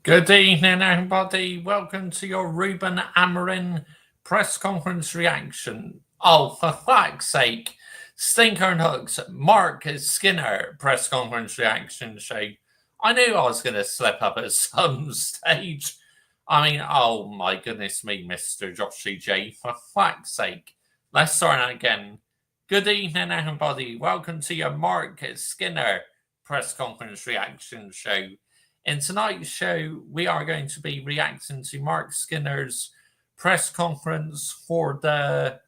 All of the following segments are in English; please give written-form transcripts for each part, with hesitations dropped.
Good evening, everybody. Welcome to your Ruben Amorim press conference reaction. Oh, for fuck's sake. Stinker and Hooks, Marc Skinner press conference reaction show. I knew I was going to slip up at some stage. I mean, oh my goodness me, Mr. Joshy J. For fuck's sake. Let's start that again. Good evening, everybody. Welcome to your Marc Skinner press conference reaction show. In tonight's show, we are going to be reacting to Marc Skinner's press conference for the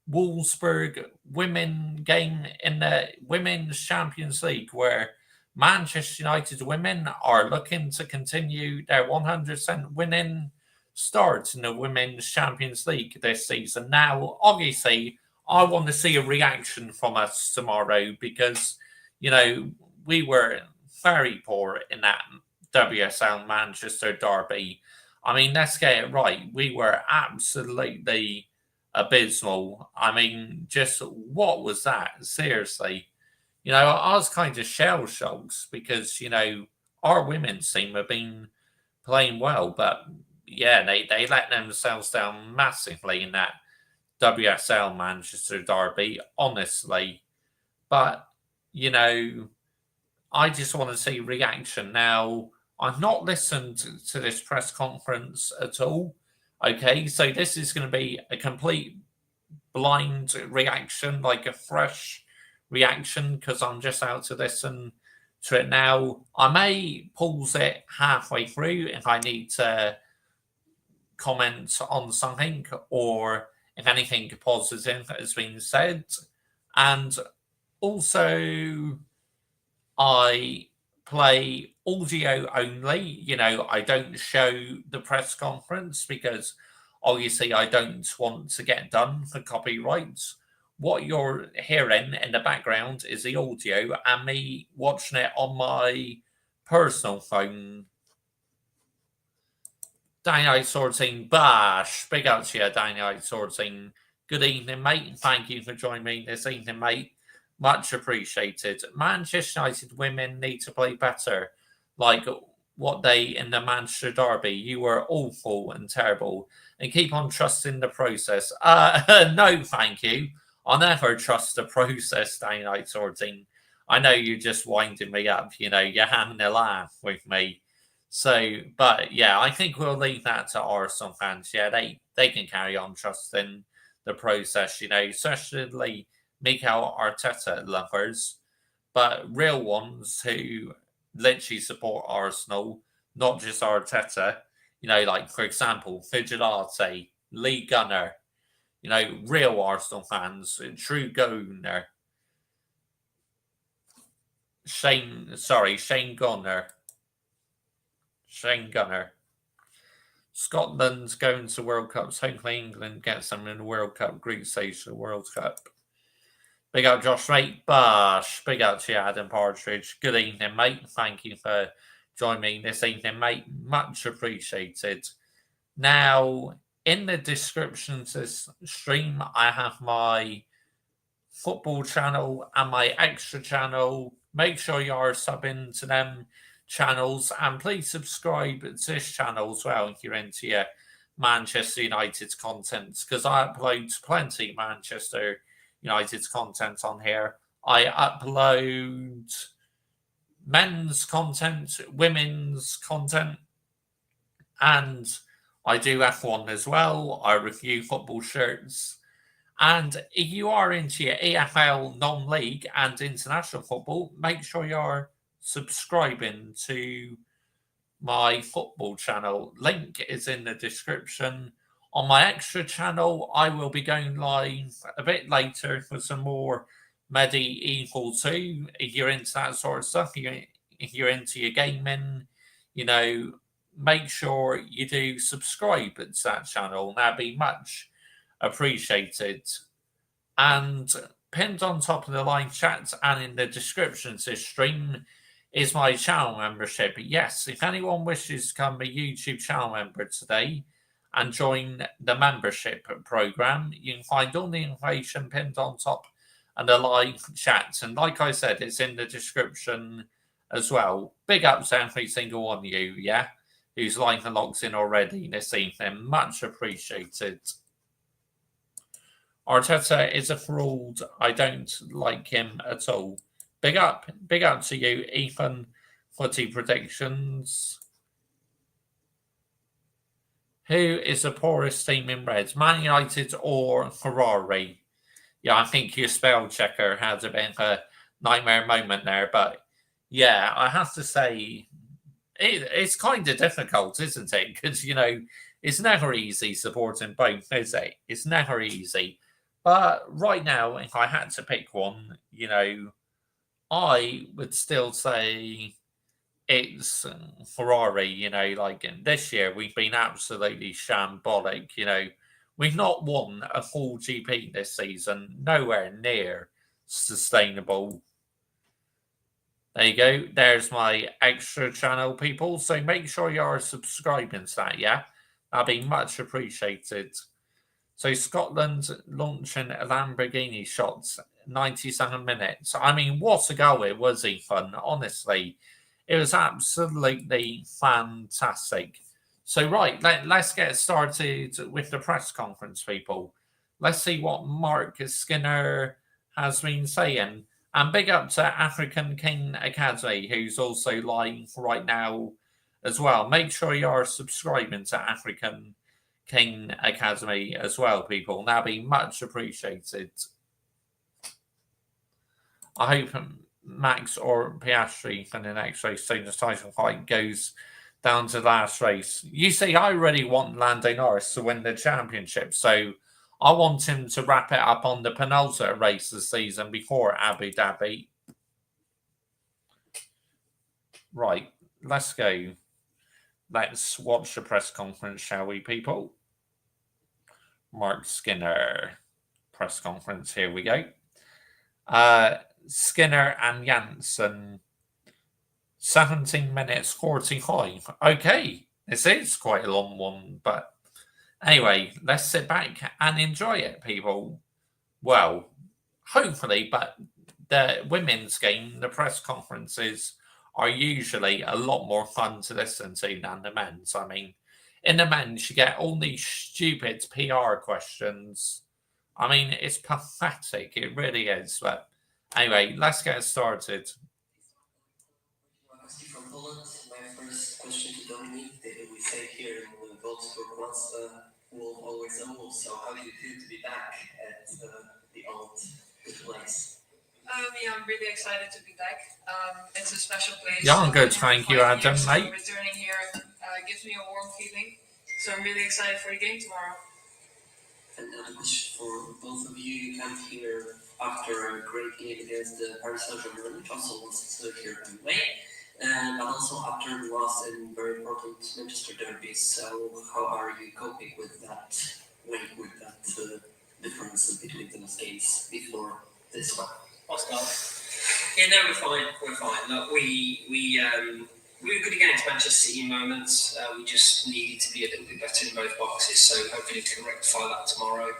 Wolfsberg women game in the Women's Champions League, where Manchester United women are looking to continue their 100% winning start in the Women's Champions League this season. Now, obviously, I want to see a reaction from us tomorrow because, we were very poor in that WSL Manchester derby. I mean, let's get it right. We were absolutely abysmal. I mean, just what was that? Seriously. I was kind of shell shocked because, our women's team have been playing well, but yeah, they let themselves down massively in that WSL Manchester derby, honestly. But, I just want to see reaction. Now, I've not listened to this press conference at all. Okay, so this is going to be a complete blind reaction, like a fresh reaction, because I'm just out to listen to it now. I may pause it halfway through if I need to comment on something or if anything positive has been said. And also, I play audio only. I don't show the press conference because obviously I don't want to get done for copyright. What you're hearing in the background is the audio and me watching it on my personal phone. Dynamite Sorting Bash. Big up to you, Dynamite Sorting. Good evening, mate. Thank you for joining me this evening, mate. Much appreciated. Manchester United women need to play better, like what they in the Manchester derby. You were awful and terrible, and keep on trusting the process. No, thank you. I'll never trust the process, Daylight Sorting. I know you're just winding me up. You're having a laugh with me. So, but yeah, I think we'll leave that to Arsenal fans. Yeah, they can carry on trusting the process. Especially Mikel Arteta lovers, but real ones who literally support Arsenal, not just Arteta. Like for example, Vigilante, Lee Gunner. Real Arsenal fans, true Gunner. Shane Gunner. Shane Gunner. Scotland's going to World Cups. Hopefully England gets them in the World Cup group stage of the World Cup. Big up Josh, mate. Bash. Big up to you, Adam Partridge. Good evening, mate. Thank you for joining me this evening, mate. Much appreciated. Now, in the description to this stream, I have my football channel and my extra channel. Make sure you are subbing to them channels and please subscribe to this channel as well if you're into your Manchester United content because I upload plenty Manchester United's content on here. I upload men's content, women's content, and I do F1 as well. I review football shirts. And if you are into your EFL non-league and international football, make sure you're subscribing to my football channel. Link is in the description. On my extra channel, I will be going live a bit later for some more Medieval 2. If you're into that sort of stuff, if you're into your gaming, make sure you do subscribe to that channel. That'd be much appreciated. And pinned on top of the live chat and in the description to this stream is my channel membership. Yes, if anyone wishes to become a YouTube channel member today, and join the membership program. You can find all the information pinned on top and the live chat. And like I said, it's in the description as well. Big ups to every single one of you, yeah? who's like and locked in already this evening. Much appreciated. Arteta is a fraud. I don't like him at all. Big up to you, Ethan. Footy predictions. Who is the poorest team in Reds, Man United or Ferrari? Yeah, I think your spell checker had a bit of a nightmare moment there, but yeah, I have to say it's kind of difficult, isn't it? Because it's never easy supporting both, is it? It's never easy. But right now, if I had to pick one, I would still say it's Ferrari. Like this year, we've been absolutely shambolic. We've not won a full GP this season, nowhere near sustainable. There you go. There's my extra channel, people. So make sure you are subscribing to that, yeah? That'd be much appreciated. So Scotland launching a Lamborghini shots, 97 minutes. I mean, what a goal it was, Ethan. Honestly, it was absolutely fantastic. So, right, let's get started with the press conference, people. Let's see what Marc Skinner has been saying. And big up to African King Academy, who's also live right now as well. Make sure you are subscribing to African King Academy as well, people. That'd be much appreciated. I hope Max or Piastri in the next race, soon as title fight goes down to the last race. You see, I really want Lando Norris to win the championship, so I want him to wrap it up on the penultimate race this season before Abu Dhabi. Right, let's go. Let's watch the press conference, shall we, people? Marc Skinner press conference. Here we go. Skinner and Janssen, 17 minutes 45. Okay, this is quite a long one, but anyway, let's sit back and enjoy it, people. Well, hopefully, but the women's game, the press conferences are usually a lot more fun to listen to than the men's. I mean, in the men's, you get all these stupid PR questions. I mean, it's pathetic. It really is. But anyway, let's get started. From Poland, my first question to Dominic. We say here in Wolfsberg, once wolf, always a wolf. So how do you feel to be back at the old good place? Yeah, I'm really excited to be back. It's a special place. Yeah, I'm good, thank you, Adam, mate. Returning here gives me a warm feeling. So I'm really excited for the game tomorrow. Another question for both of you. You come here after a great game against the Paris Saint-Germain, which also was here anyway, but also after the loss in very important Manchester derby. So how are you coping with that weight, with that difference between those games before this one? I'll start. Yeah, no, we're fine. Look, we were good against Manchester City in moments. We just needed to be a little bit better in both boxes. So hopefully we can rectify that tomorrow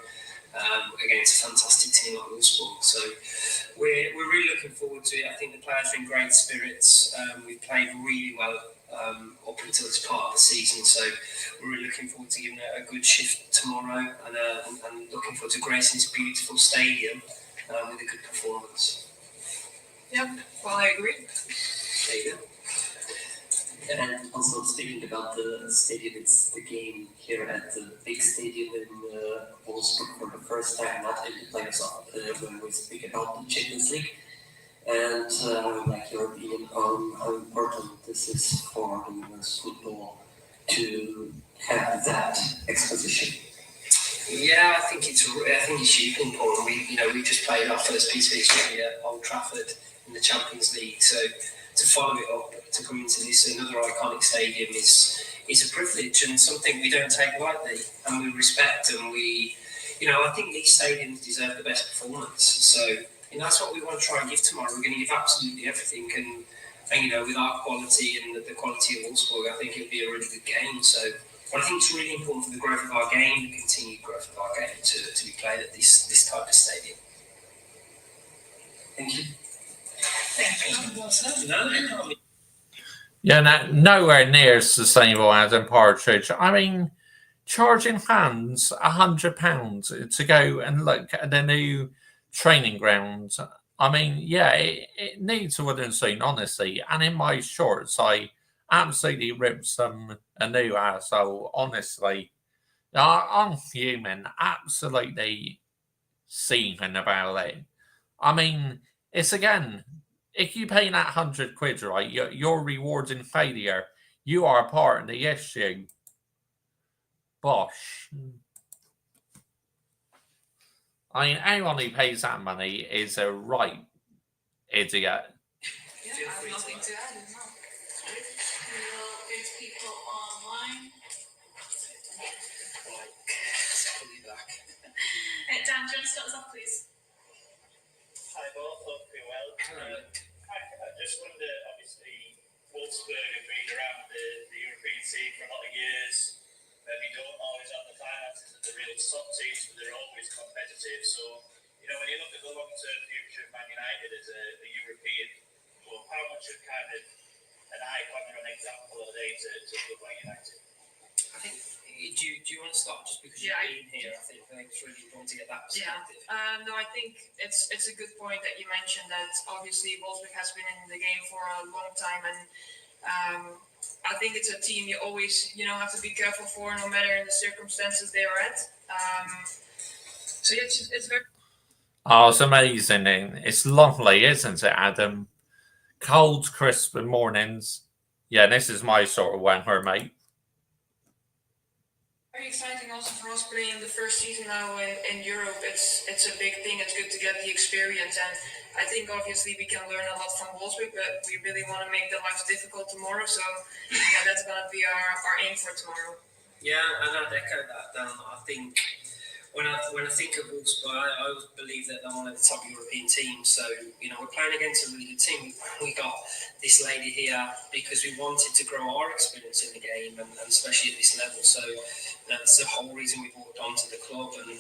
against a fantastic team like Wolfsberg. So we're really looking forward to it. I think the players are in great spirits. We've played really well up until this part of the season. So we're really looking forward to giving it a good shift tomorrow and looking forward to gracing this beautiful stadium with a good performance. Yep, well, I agree. There you go. And also speaking about the stadium, it's the game here at the big stadium in Wolfsberg for the first time, not in the playoffs when we speak about the Champions League. And like your opinion on how important this is for the women's football to have that exposition. Yeah, I think it's hugely important. We just played our first piece of history at Old Trafford in the Champions League, so to follow it up, to come into this another iconic stadium is a privilege and something we don't take lightly, and we respect. And I think these stadiums deserve the best performance. So that's what we want to try and give tomorrow. We're going to give absolutely everything, and with our quality and the quality of Wolfsberg, I think it'll be a really good game. So. But I think it's really important for the growth of our game, the continued growth of our game, to be played at this type of stadium. Thank you. Thank you. Yeah, nowhere near sustainable as in Partridge. I mean, charging fans £100 to go and look at the new training grounds. I mean, yeah, it needs a wooden scene, honestly. And in my shorts, I absolutely ripped some a new asshole, honestly. I'm human, absolutely seething about it. I mean, it's again, if you pay that £100, right, you're rewarding failure. You are a part of the issue. Bosh. I mean, anyone who pays that money is a right idiot. Yeah, I have nothing to add. No. There's people online. Dan, do you want to start us off, please? Hi both, hope you're well. I just wonder, obviously, Wolfsberg have been around the European scene for a lot of years. Maybe don't always have the finances of the real top teams, but they're always competitive. So, you know, when you look at the long-term future of Man United as a European club, how much of kind of an icon or an example are they to a club like United? I think, do you want to start just because you've been here? I think it's really important to get that perspective. No, I think it's a good point that you mentioned that obviously Wolfsberg has been in the game for a long time, and I think it's a team you always have to be careful for, no matter in the circumstances they are at. So it's very. Oh, it's amazing. It's lovely, isn't it, Adam? Cold, crisp mornings. Yeah, this is my sort of weather, mate. Very exciting also for us playing the first season now in Europe. It's a big thing. It's good to get the experience, and I think obviously we can learn a lot from Wolfsberg, but we really want to make their lives difficult tomorrow. So yeah, that's going to be our aim for tomorrow. Yeah, and I'd echo that, Dan. I think when I think of Wolfsberg, I always believe that they're one of the top European teams. So, we're playing against a really good team. We got this lady here because we wanted to grow our experience in the game, and especially at this level. So, that's the whole reason we brought Dom to the club. And,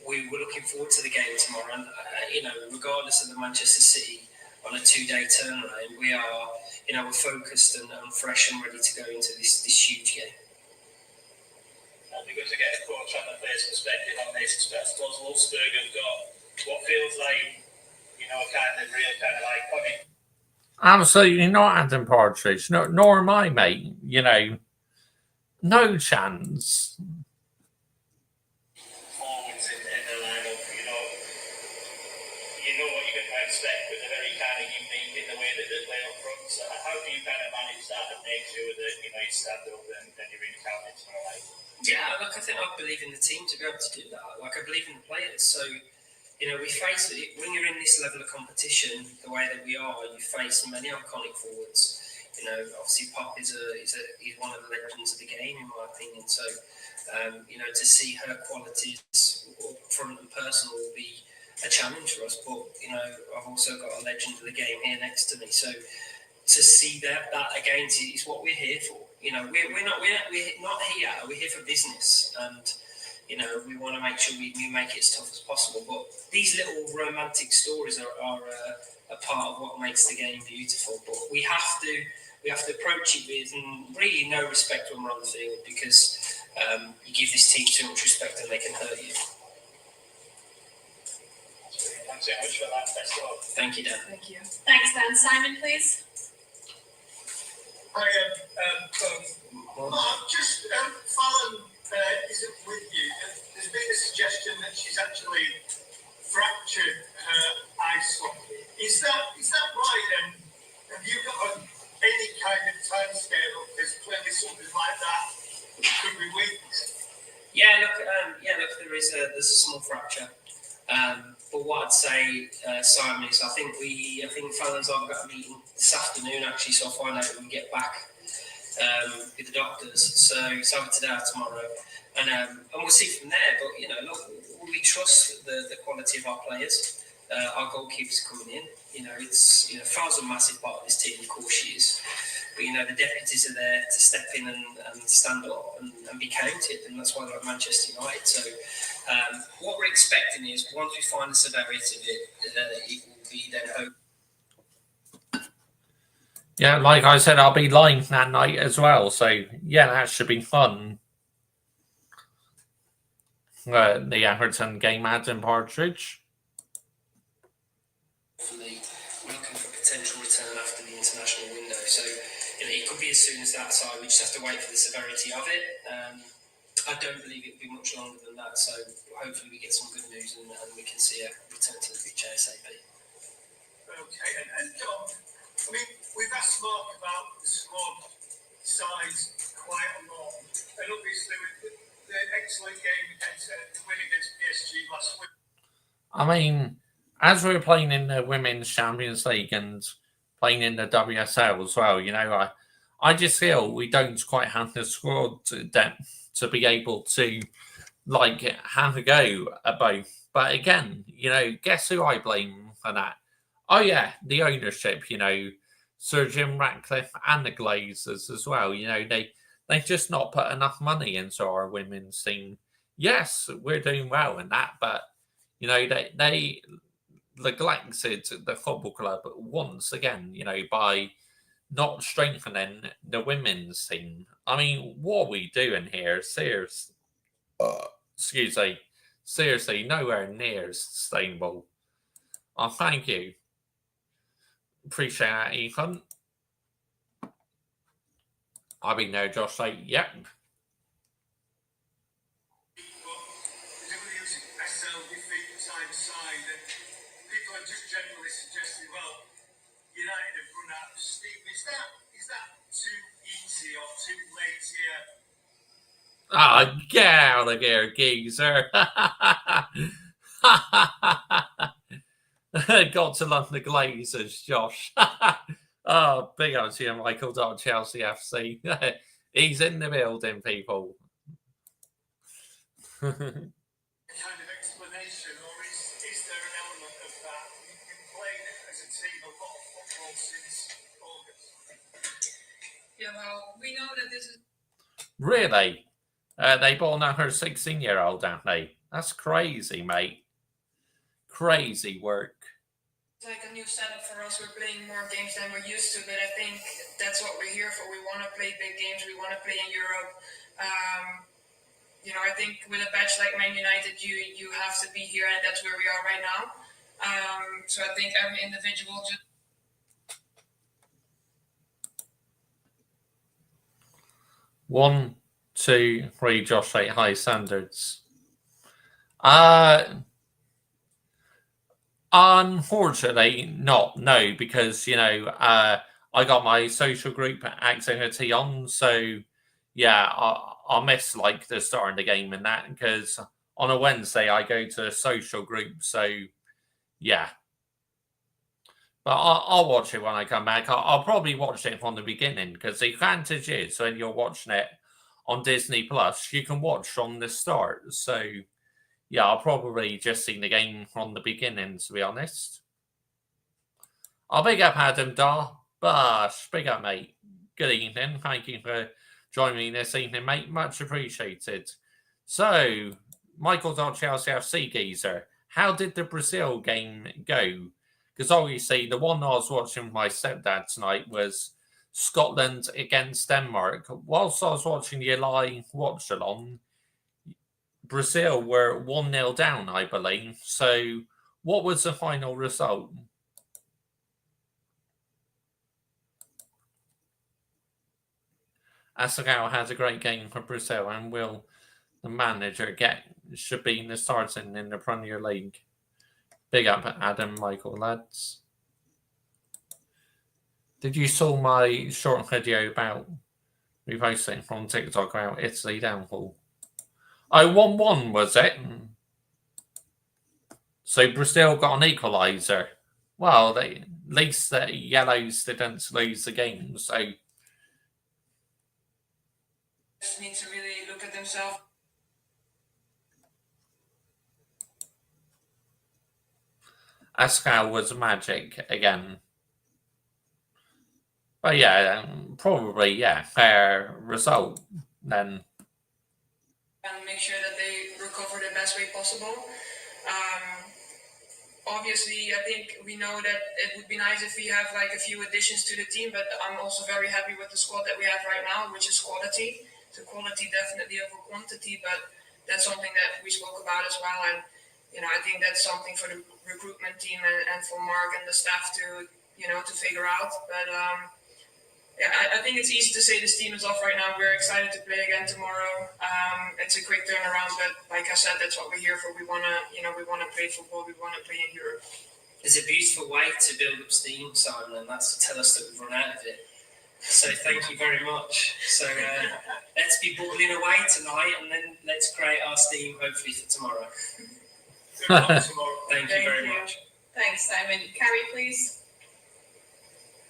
we were looking forward to the game tomorrow. And, regardless of the Manchester City on a 2-day turnaround, we are, we're focused and fresh and ready to go into this huge game. It'd be good to get a coach on the player's perspective on this. I suppose Wolfsberg have got what feels like, a kind of real kind of iconic. Absolutely not, Adam Partridge. No, nor am I, mate. No chance. Forwards in the lineup, you know what you're going to expect, but they're very kind of unique in the way that they play up front. So how do you kind of manage that and make sure that you stand up and you're really counting tomorrow night? Yeah, I think I believe in the team to be able to do that. I believe in the players. So, we face it when you're in this level of competition, the way that we are. You face many iconic forwards. Obviously Pop is one of the legends of the game, in my opinion. So, to see her qualities up front and personal will be a challenge for us. But I've also got a legend of the game here next to me. So, to see that again is what we're here for. We're not here. We're here for business, and we want to make sure we make it as tough as possible. But these little romantic stories are a part of what makes the game beautiful. But we have to approach it with really no respect when we're on the field, because you give this team too much respect and they can hurt you. Thanks so much for that. Best of luck. Thank you, Dan. Thank you. Thanks, Dan. Simon, please. Hi, Marc, just Fallon isn't with you. There's been a suggestion that she's actually fractured her eye socket. Is that right? And have you got any kind of timescale? Because clearly something like that could be weeks. Yeah, look, there's a small fracture. But what I'd say, Simon, is I think Fallon's I've got a meeting this afternoon actually, so I'll find out when we get back with the doctors. So it's either today or tomorrow, and we'll see from there. But look, we trust the quality of our players. Our goalkeeper's coming in. It's Fallon's a massive part of this team, of course she is. But the deputies are there to step in and stand up and be counted, and that's why they're at Manchester United. So what we're expecting is once we find the severity of it, it will be then hope. Yeah, like I said, I'll be live that night as well. So yeah, that should be fun. The Everton game, Adam Partridge. Hopefully, we're looking for potential return after the international window. So it could be as soon as that. So we just have to wait for the severity of it. I don't believe it'll be much longer than that. So hopefully we get some good news and we can see a return to the pitch ASAP. Okay, and John, I mean, we've asked Mark about the squad size quite a lot, and obviously with the excellent game against the win against PSG last week. I mean, as we're playing in the Women's Champions League and playing in the WSL as well, I just feel we don't quite have the squad depth to be able to have a go at both. But again, guess who I blame for that? Oh yeah, the ownership. Sir Jim Ratcliffe and the Glazers as well. They've just not put enough money into our women's team. Yes, we're doing well in that, but they neglected the football club once again, by not strengthening the women's team. I mean, what are we doing here? Seriously. Excuse me. Seriously, nowhere near sustainable. Oh, thank you. Appreciate that, Ethan. I've been there, Josh. Yep. People are just generally suggesting, well, United have run out of steam. Is that too easy or too lazy? Ah, get out of here, geezer. Got to love the Glazers, Josh. Oh, big up to you, Michael. Chelsea FC. He's in the building, people. Kind of explanation, or is there an element of that? You've been playing as a team a lot of football since August. Yeah, well, we know that this is Really? They bought her 16-year-old, don't they? That's crazy, mate. Crazy work. like a new setup for us. We're playing more games than we're used to, but I think that's what we're here for. We want to play big games. We want to play in Europe. I think with a badge like Man United, you have to be here, and that's where we are right now. So I think every individual just. 1, 2, 3, Josh 8 high standards. Unfortunately, not. No, because I got my social group activity on, so yeah, I'll miss the start of the game and that because on a Wednesday I go to a social group, so yeah. But I'll watch it when I come back. I'll probably watch it from the beginning because the advantage is when you're watching it on Disney Plus, you can watch from the start. So yeah, I'll probably just see the game from the beginning, to be honest. I'll big up Adam Dar. Bush, big up, mate. Good evening. Thank you for joining me this evening, mate. Much appreciated. So, Michael Dar Chelsea FC geezer, how did the Brazil game go? Because obviously, the one I was watching with my stepdad tonight was Scotland against Denmark. Whilst I was watching the live watch along, Brazil were 1-0 down, I believe. So, what was the final result? Asagao has a great game for Brazil, and will the manager should be in the starting in the Premier League? Big up Adam, Michael, lads. Did you saw my short video about reposting from TikTok about Italy downfall? Oh, 1-1 was it? So Brazil got an equaliser. Well, at least the Yellows didn't lose the game, so Just need to really look at themselves. Ascal was magic again. But yeah, probably, fair result then. And make sure that they recover the best way possible. obviously, I think we know that it would be nice if we have like a few additions to the team, but I'm also very happy with the squad that we have right now, which is quality. So quality definitely over quantity, but that's something that we spoke about as well. And, I think that's something for the recruitment team and for Marc and the staff to, to figure out. But yeah, I think it's easy to say this team is off right now. We're excited to play again tomorrow. It's a quick turnaround, but like I said, that's what we're here for. We wanna play football. We wanna play in Europe. There's a beautiful way to build up steam, Simon, and that's to tell us that we've run out of it. So thank you very much. So let's be bubbling away tonight, and then let's create our steam, hopefully, for tomorrow. Thank you very much. Thanks, Simon. Carrie, please.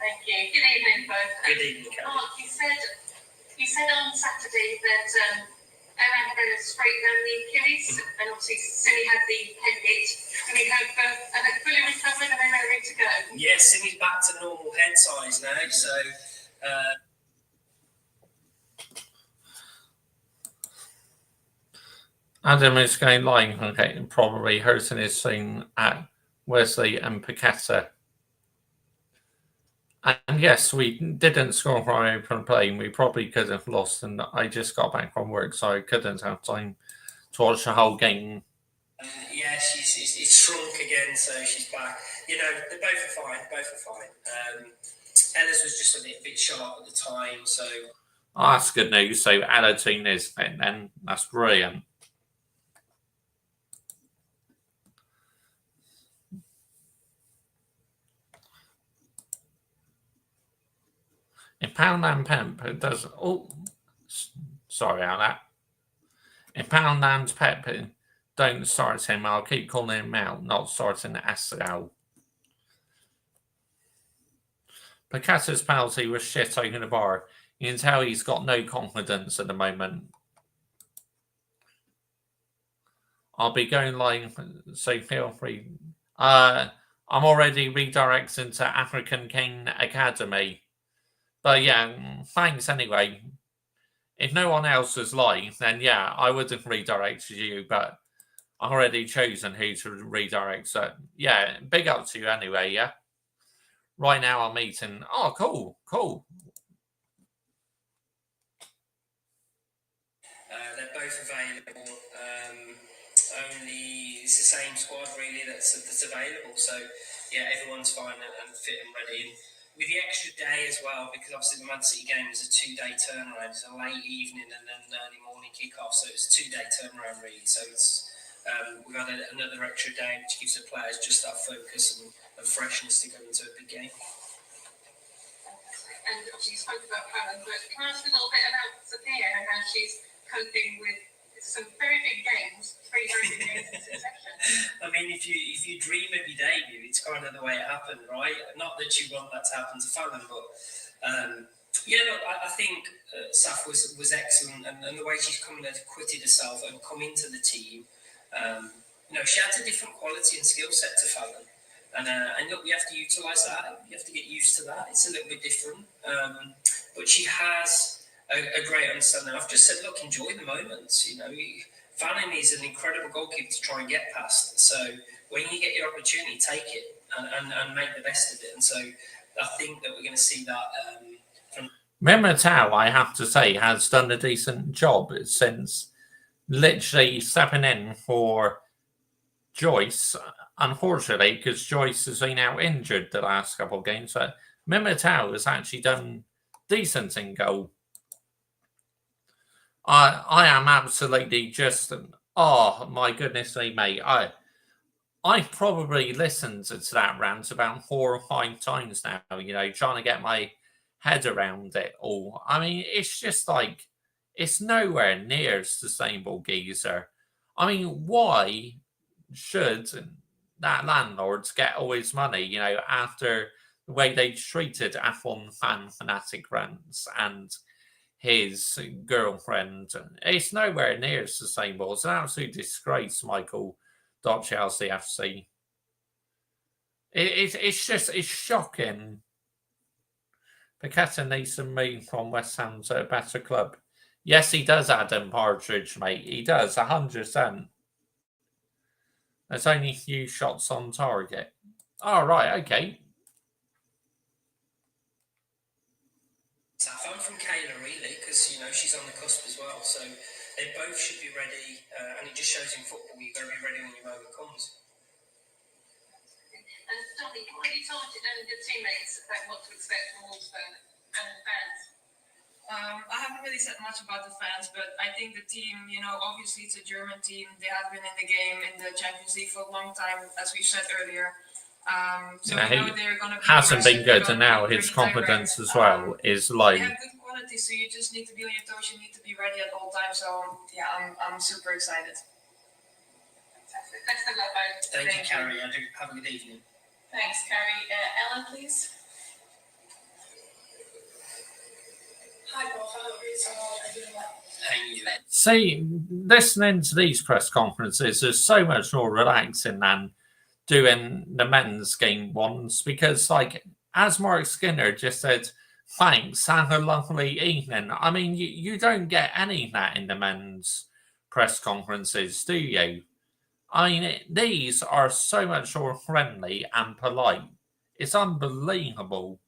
Thank you. Good evening, both. Good evening, Carrie. Marc, you said on Saturday that Aaron had a scrape down the Achilles, and obviously Simi had the head hit. And we hope are they fully recovered and they're ready to go? Yes, Simi's back to normal head size now, so. Adam is going lying, okay, probably hurting his thing at Wesley and Picasso. And yes, we didn't score from our open play. We probably could have lost, and I just got back from work, so I couldn't have time to watch the whole game. Yeah, it's shrunk again, so she's back. They both are fine. Ella's was just a bit sharp at the time, so. Oh, that's good news. So Ella team is fit then. That's brilliant. If Poundland Pep does... Oh, sorry about that. If Poundland's Pep don't start him, I'll keep calling him out, not starting Asgal. Picasso's penalty was shit over the bar. You can tell he's got no confidence at the moment. I'll be going live, so feel free. I'm already redirecting to African King Academy. But yeah, thanks anyway. If no one else was live, then yeah, I would have redirected you, but I've already chosen who to redirect. So yeah, big up to you anyway, yeah? Right now I'm eating. Oh, cool. They're both available. Only it's the same squad really that's available. So yeah, everyone's fine and fit and ready. And with the extra day as well, because obviously the Man City game is a 2-day turnaround. It's a late evening and then an early morning kickoff, so it's a 2-day turnaround really. So it's we've had another extra day, which gives the players just that focus and freshness to go into a big game. And obviously you spoke about Helen, but can I ask a little bit about Sophia and how she's coping with some very big games, 3 very big games in succession? I mean, if you dream of your debut, it's kind of the way it happened, right? Not that you want that to happen to Fallon, but I think Saf was excellent, and the way she's come and acquitted herself and come into the team, she had a different quality and skill set to Fallon. And look, we have to utilise that. You have to get used to that. It's a little bit different. But she has a great understanding. I've just said, look, enjoy the moments. Fallon is an incredible goalkeeper to try and get past. So when you get your opportunity, take it and make the best of it. And so I think that we're going to see that from... Memetau, I have to say, has done a decent job since literally stepping in for Joyce, unfortunately, because Joyce has been out injured the last couple of games. But Memetau has actually done decent in goal. I am absolutely just, oh my goodness me, mate. I've probably listened to that rant about 4 or 5 times now, trying to get my head around it all. I mean, it's just like, it's nowhere near sustainable, geezer. I mean, why should that landlord get all his money, after the way they treated F1 fanatic rants and his girlfriend? It's nowhere near sustainable. It's an absolute disgrace, Michael. Chelsea FC. It's shocking. Paqueta needs to move from West Ham to a better club. Yes, he does, Adam Partridge, mate. He does, 100%. There's only a few shots on target. Oh, right, okay. I'm from Kayla, really, because, you know, she's on the cusp as well. So they both should be ready. And it just shows in football, you've got to be ready when your moment comes. And Dominic, what have you told your teammates about what to expect from Wolfsberg and the fans? I haven't really said much about the fans, but I think the team, you know, obviously it's a German team. They have been in the game in the Champions League for a long time, as we said earlier. So Yeah, we know they're going to be hasn't been aggressive, good, they're and gonna now be his pretty confidence direct. as well is low. They have good quality, so you just need to be on your toes. You need to be ready at all times. So yeah, I'm super excited. Fantastic. Best of luck, both. Thank you, Carrie. I do have a good evening. Thanks, Carrie. Ellen, please. Hi, Bob. Hello, it's all doing well. Thank you. See, listening to these press conferences is so much more relaxing than doing the men's game ones because, like, as Mark Skinner just said, thanks, have a lovely evening. I mean, you don't get any of that in the men's press conferences, do you? I mean, these are so much more friendly and polite. It's unbelievable.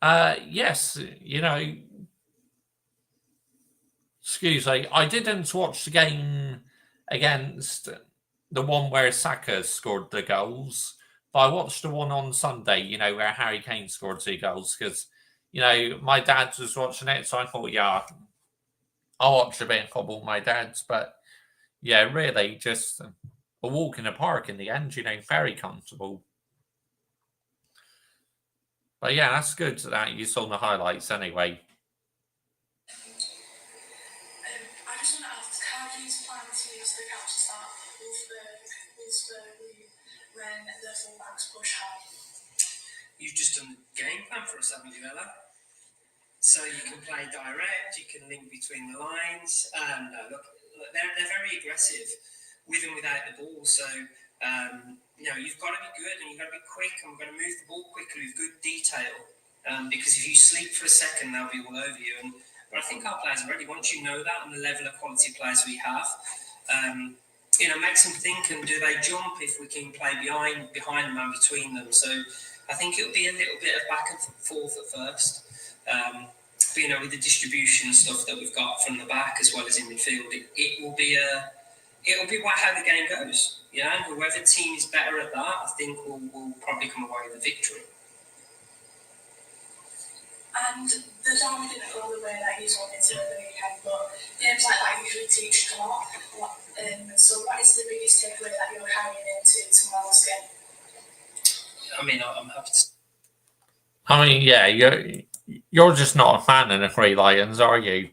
Yes, you know, excuse me, I didn't watch the game against the one where Saka scored the goals, but I watched the one on Sunday, you know, where Harry Kane scored 2 goals because, you know, my dad was watching it, so I thought, yeah, I'll watch a bit of football with my dad's, but yeah, really just a walk in the park in the end, you know, very comfortable. But yeah, that's good that you saw the highlights anyway. I just want to ask, how do you plan to use the counter start Wolfsberg when the fullbacks push hard? You've just done the game plan for us, haven't you, Ella? So you can play direct, you can link between the lines. No, look, they're very aggressive with and without the ball. So, you know, you've got to be good and you've got to be quick, and we're going to move the ball quickly with good detail. Because if you sleep for a second, they'll be all over you. But I think our players are ready. Once you know that and the level of quality players we have, you know, makes them think, and do they jump if we can play behind them and between them? So I think it'll be a little bit of back and forth at first. But, you know, with the distribution and stuff that we've got from the back as well as in midfield, it will be how the game goes. You know, whoever team is better at that, I think will probably come away with a victory. And the derby didn't go the way that you wanted to at the weekend, but games like that usually teach a lot. So what is the biggest takeaway that you're carrying into tomorrow's game? I mean, I'm happy to. I mean, yeah, you're just not a fan of the Three Lions, are you,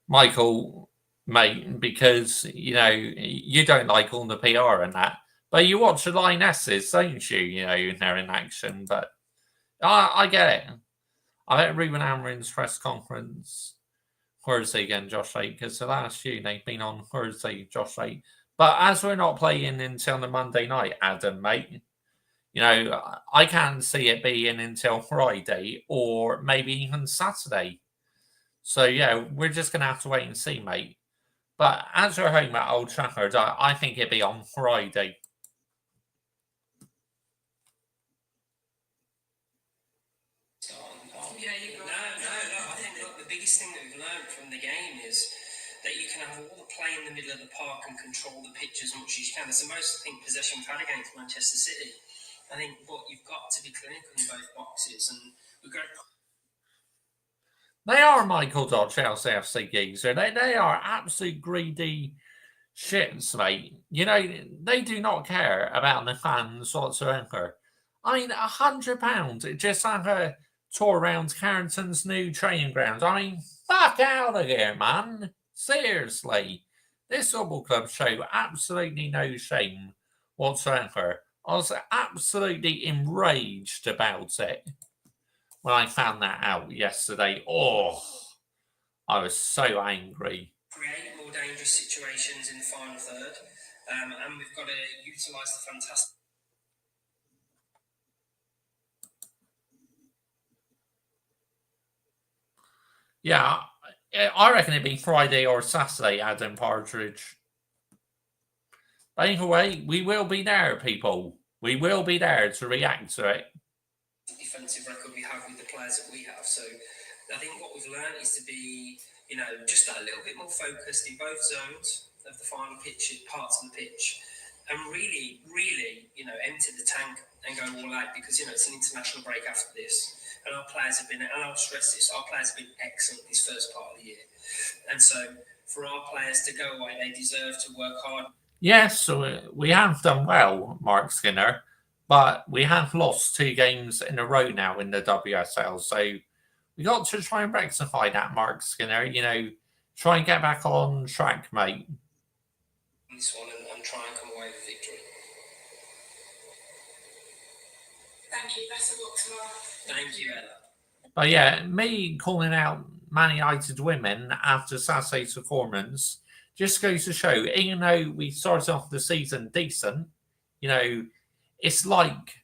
Michael, mate? Because, you know, you don't like all the PR and that, but you watch the Lionesses, don't you? You know, they're in action, but I get it. I bet Ruben Amorim's press conference Thursday again, Josh Lake, because the last few they've been on Thursday, Josh Lake. But as we're not playing until the Monday night, Adam, mate, you know, I can't see it being until Friday or maybe even Saturday. So, yeah, we're just going to have to wait and see, mate. But as we're home at Old Trafford, I think it'd be on Friday. Yeah, you go. No. I think the biggest thing that we've learned from the game is that you can have all the play in the middle of the park and control the pitch as much as you can. That's the most, I think, possession we've had against Manchester City. I think, but you've got to be clinical in both boxes, and we've got. They are Michael Dodd, Chelsea FC geezer. They are absolute greedy shits, mate. You know, they do not care about the fans whatsoever. I mean, £100 just like a tour around Carrington's new training ground. I mean, fuck out of here, man. Seriously. This football club show absolutely no shame whatsoever. I was absolutely enraged about it when I found that out yesterday. Oh, I was so angry. Create more dangerous situations in the final third, and we've got to utilise the fantastic. Yeah, I reckon it'd be Friday or Saturday, Adam Partridge. But either way, we will be there, people. We will be there to react to it. Defensive record we have with the players that we have. So I think what we've learned is to be, just a little bit more focused in both zones of the final pitch, parts of the pitch, and really, empty the tank and go all out because, it's an international break after this. And our players have been, and I'll stress this, our players have been excellent this first part of the year. And so for our players to go away, they deserve to work hard. Yes, so we have done well, Mark Skinner, but we have lost 2 games in a row now in the WSL. So we got to try and rectify that, Mark Skinner. Try and get back on track, mate. This one and try and come away with victory. Thank you. Best of luck tomorrow. Thank you, Ella. But yeah, me calling out Man United women after Saturday's performance just goes to show, even though we started off the season decent, it's like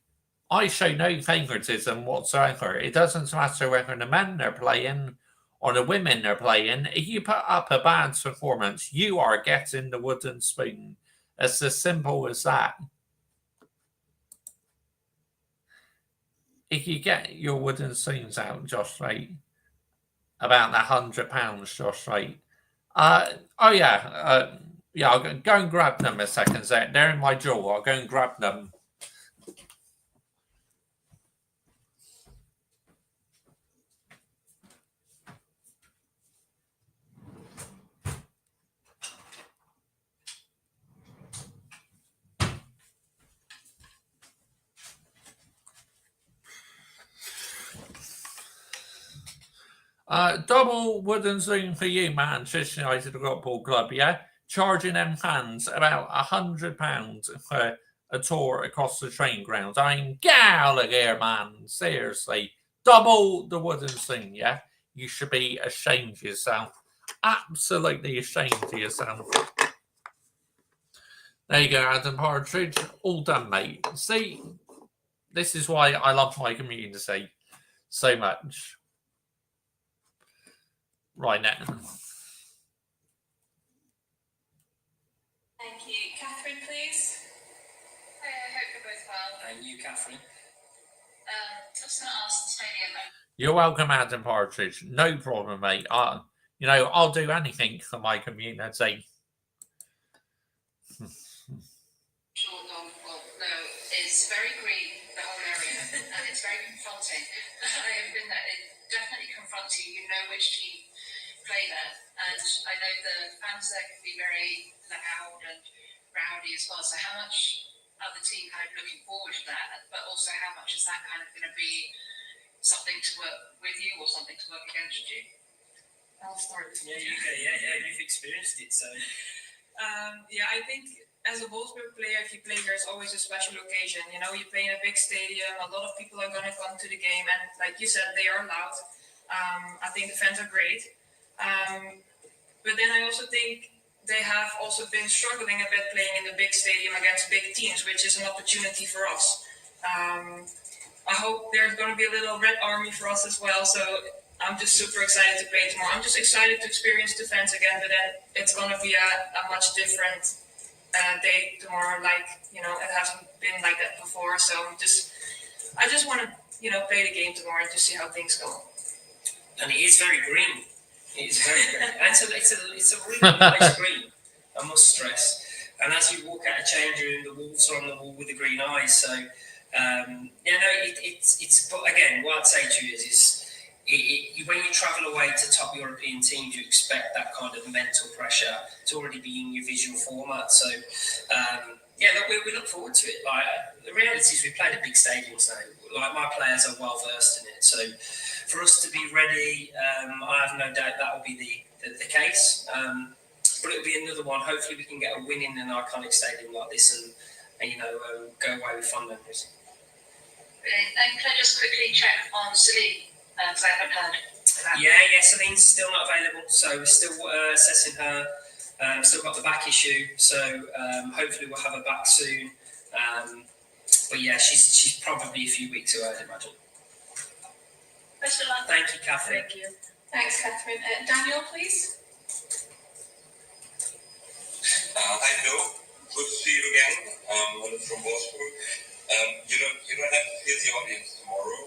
I show no favouritism whatsoever. It doesn't matter whether the men are playing or the women are playing. If you put up a bad performance, you are getting the wooden spoon. It's as simple as that. If you get your wooden spoons out, Josh Wright, about that £100, Josh Wright. I'll go and grab them a second. They're in my drawer. I'll go and grab them. Double wooden spoon for you, Manchester United Football Club, yeah? Charging them fans about £100 for a tour across the train grounds. I mean, Gallagher, man, seriously. Double the wooden spoon, yeah? You should be ashamed of yourself. Absolutely ashamed of yourself. There you go, Adam Partridge. All done, mate. See, this is why I love my community so much. Right now. Thank you. Catherine, please. Hi, I hope you're both well. And you, Catherine. I was going to ask the stadium. You're welcome, Adam Partridge. No problem, mate. I'll do anything for my community. It's very green, the whole area, and it's very confronting. I have been there. It definitely confronts you. You know which team play there, and I know the fans there can be very loud and rowdy as well. So how much are the team kind of looking forward to that? But also, how much is that kind of going to be something to work with you or something to work against you? I'll start. Yeah, you've experienced it, so. I think as a Wolfsberg player, if you play there, it's always a special occasion. You play in a big stadium. A lot of people are going to come to the game, and like you said, they are loud. I think the fans are great. But then I also think they have also been struggling a bit playing in the big stadium against big teams, which is an opportunity for us. I hope there's going to be a little red army for us as well. So I'm just super excited to play tomorrow. I'm just excited to experience the fans again, but then it's going to be a much different day tomorrow. It hasn't been like that before. So I just want to, play the game tomorrow and just see how things go. And it is very green. It is very green. And it's a really nice green, I must stress. And as you walk out of change room, the Wolves are on the wall with the green eyes. So, it's. But again, what I'd say to you is when you travel away to top European teams, you expect that kind of mental pressure to already be in your visual format. So, we look forward to it. The reality is we played at big stadiums now. My players are well versed in it. So, for us to be ready, I have no doubt that will be the case. But it'll be another one. Hopefully, we can get a win in an iconic stadium like this and go away with fun memories. And can I just quickly check on Celine? Because I haven't heard that. Yeah, Celine's still not available, so we're still assessing her. Still got the back issue, so hopefully we'll have her back soon. But yeah, she's probably a few weeks away, I'd imagine. Best of luck. Thank you, Catherine. Thank you. Thanks, Catherine. Daniel, please. Hi, Bill. Good to see you again. Hello from Wolfsberg. You don't have to fear the audience tomorrow.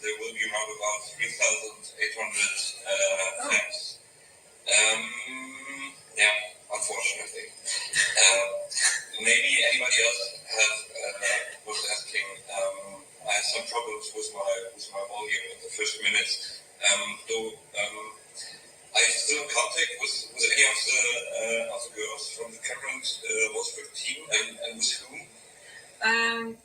There will be around about 3,800 fans. Yeah, unfortunately. Maybe anybody else was asking. I had some problems with my volume in the first minutes. Though are you still in contact with any of the girls from the current Wolfsberg team, and with whom?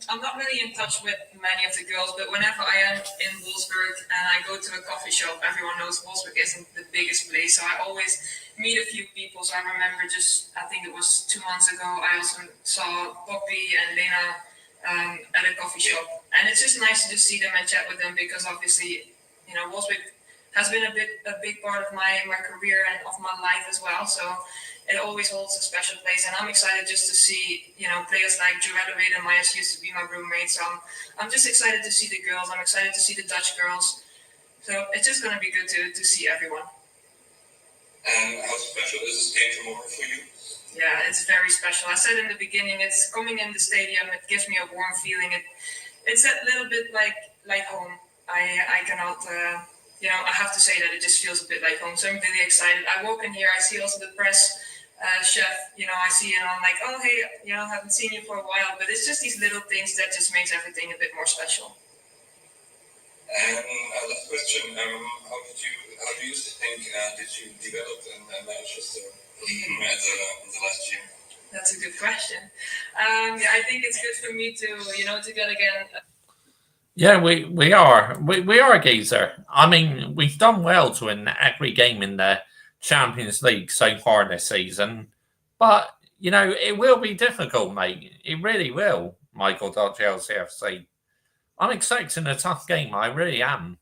I'm not really in touch with many of the girls, but whenever I am in Wolfsberg and I go to a coffee shop, everyone knows Wolfsberg isn't the biggest place, so I always meet a few people. So I remember I think it was 2 months ago, I also saw Poppy and Lena at a coffee shop, and it's just nice to just see them and chat with them, because obviously, Wolfsberg has been a big part of my career and of my life as well. So it always holds a special place, and I'm excited just to see, players like Joelle Reid and Myers used to be my roommates. So I'm just excited to see the girls. I'm excited to see the Dutch girls. So it's just going to be good to see everyone. And how special is this game tomorrow for you? Yeah, it's very special. I said in the beginning, it's coming in the stadium. It gives me a warm feeling. It's a little bit like home. I cannot. I have to say that it just feels a bit like home. So I'm really excited. I walk in here. I see also the press chef. I see and I'm like, oh hey, I haven't seen you for a while. But it's just these little things that just makes everything a bit more special. And last question: how do you think did you develop in Manchester in the last year? That's a good question. I think it's good for me to get again. Yeah, we are. We are a geezer. I mean, we've done well to win every game in the Champions League so far this season. But, it will be difficult, mate. It really will, Michael LCFC. I'm expecting a tough game. I really am.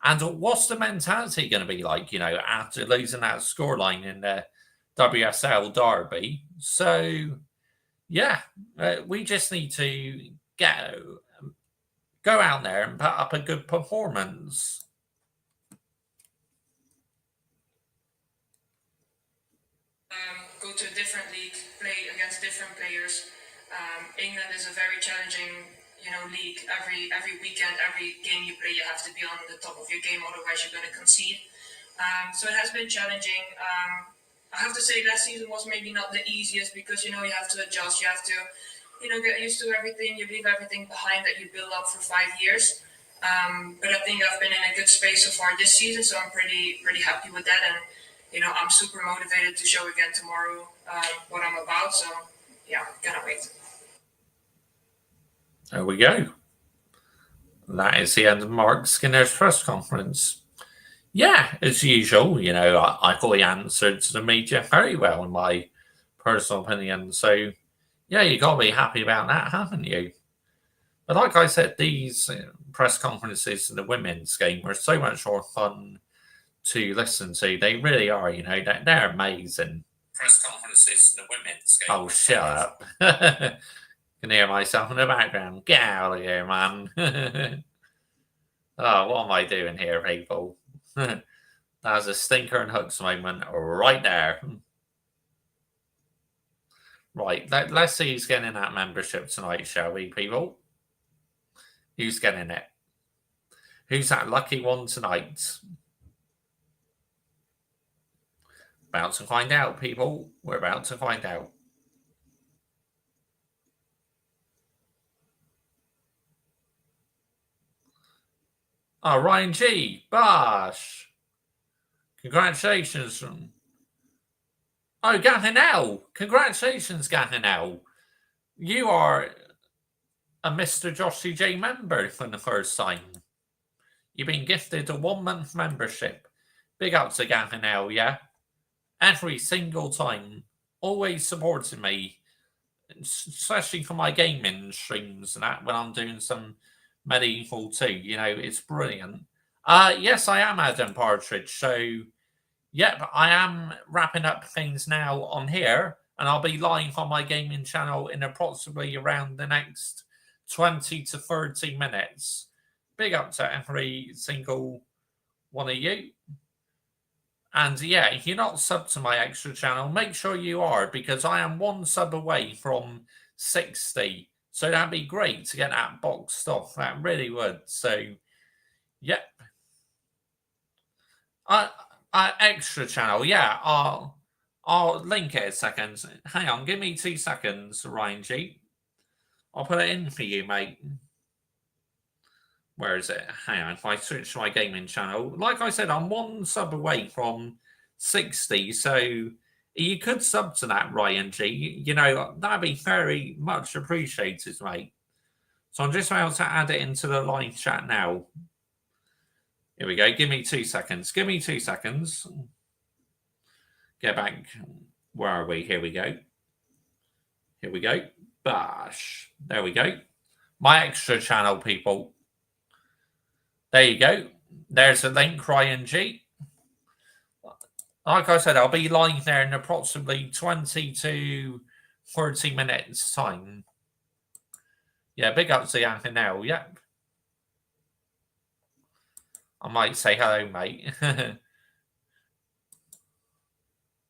And what's the mentality going to be like, after losing that scoreline in the WSL derby? So, yeah, we just need to go out there and put up a good performance. Go to a different league, play against different players. England is a very challenging, league. Every weekend, every game you play, you have to be on the top of your game, otherwise you're going to concede. So it has been challenging. I have to say last season was maybe not the easiest, because you have to adjust, you have to get used to everything, you leave everything behind that you build up for 5 years. But I think I've been in a good space so far this season, so I'm pretty happy with that, and I'm super motivated to show again tomorrow what I'm about. So yeah, cannot wait. There we go. That is the end of Marc Skinner's press conference. Yeah, as usual, I thought he answered to the media very well, in my personal opinion. So, yeah, you got to be happy about that, haven't you? But like I said, these press conferences in the women's game are so much more fun to listen to. They really are, they're amazing. Press conferences in the women's game. Oh, shut up. I can hear myself in the background. Get out of here, man. Oh, what am I doing here, people? That was a stinker and hooks moment right there. Right, let's see who's getting that membership tonight, shall we, people? Who's getting it? Who's that lucky one tonight? About to find out, people. We're about to find out. Oh, Ryan G. Bosh. Congratulations. Oh, Gavin L. Congratulations, Gavin L. You are a Mr. Joshy J member for the first time. You've been gifted a 1-month membership. Big up to Gavin L, yeah? Every single time. Always supporting me. Especially for my gaming streams and that, when I'm doing some medieval too. It's brilliant. Yes, I am Adam Partridge. So, yep, I am wrapping up things now on here, and I'll be live on my gaming channel in approximately around the next 20 to 30 minutes. Big up to every single one of you. And yeah, if you're not subbed to my extra channel, make sure you are, because I am one sub away from 60. So that'd be great to get that boxed off. That really would. So, yep. Extra channel, yeah. I'll link it a second. Hang on, give me 2 seconds, Ryan G. I'll put it in for you, mate. Where is it? Hang on, if I switch to my gaming channel. Like I said, I'm one sub away from 60, so you could sub to that, Ryan G. You know, that'd be very much appreciated, mate. So I'm just about to add it into the live chat now. Here we go. Give me 2 seconds. Give me 2 seconds. Get back. Where are we? Here we go. Here we go. Bash. There we go. My extra channel, people. There you go. There's a link, Ryan G. Like I said, I'll be live there in approximately 20 to 30 minutes time. Yeah, big up to Yankin now. Yep. I might say hello, mate.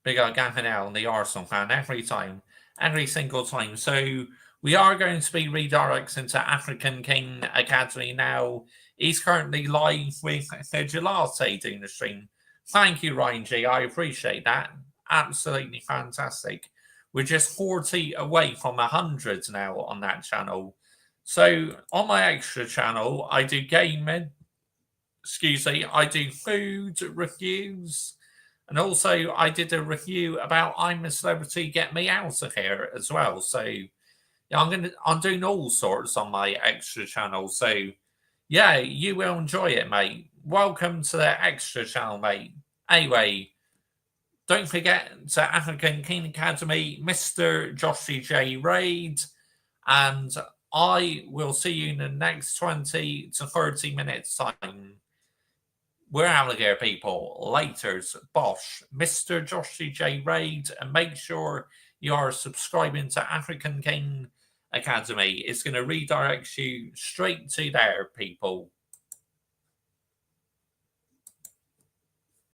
Big up Yankin now and the Arsenal fan every time. Every single time. So we are going to be redirects into African King Academy now. He's currently live with Gelate doing the stream. Thank you, Ryan G. I appreciate that. Absolutely fantastic. We're just 40 away from 100 now on that channel. So on my extra channel, I do gaming. Excuse me. I do food reviews. And also, I did a review about I'm a Celebrity, Get Me Out of Here as well. So yeah, I'm doing all sorts on my extra channel. So yeah, you will enjoy it, mate. Welcome to the extra channel, mate. Anyway, don't forget to African King Academy, Mr. Joshy J. Raid, and I will see you in the next 20 to 30 minutes time. We're out of here, people. Laters, Bosch, Mr. Joshy J. Raid, and make sure you are subscribing to African King Academy. It's going to redirect you straight to there, people.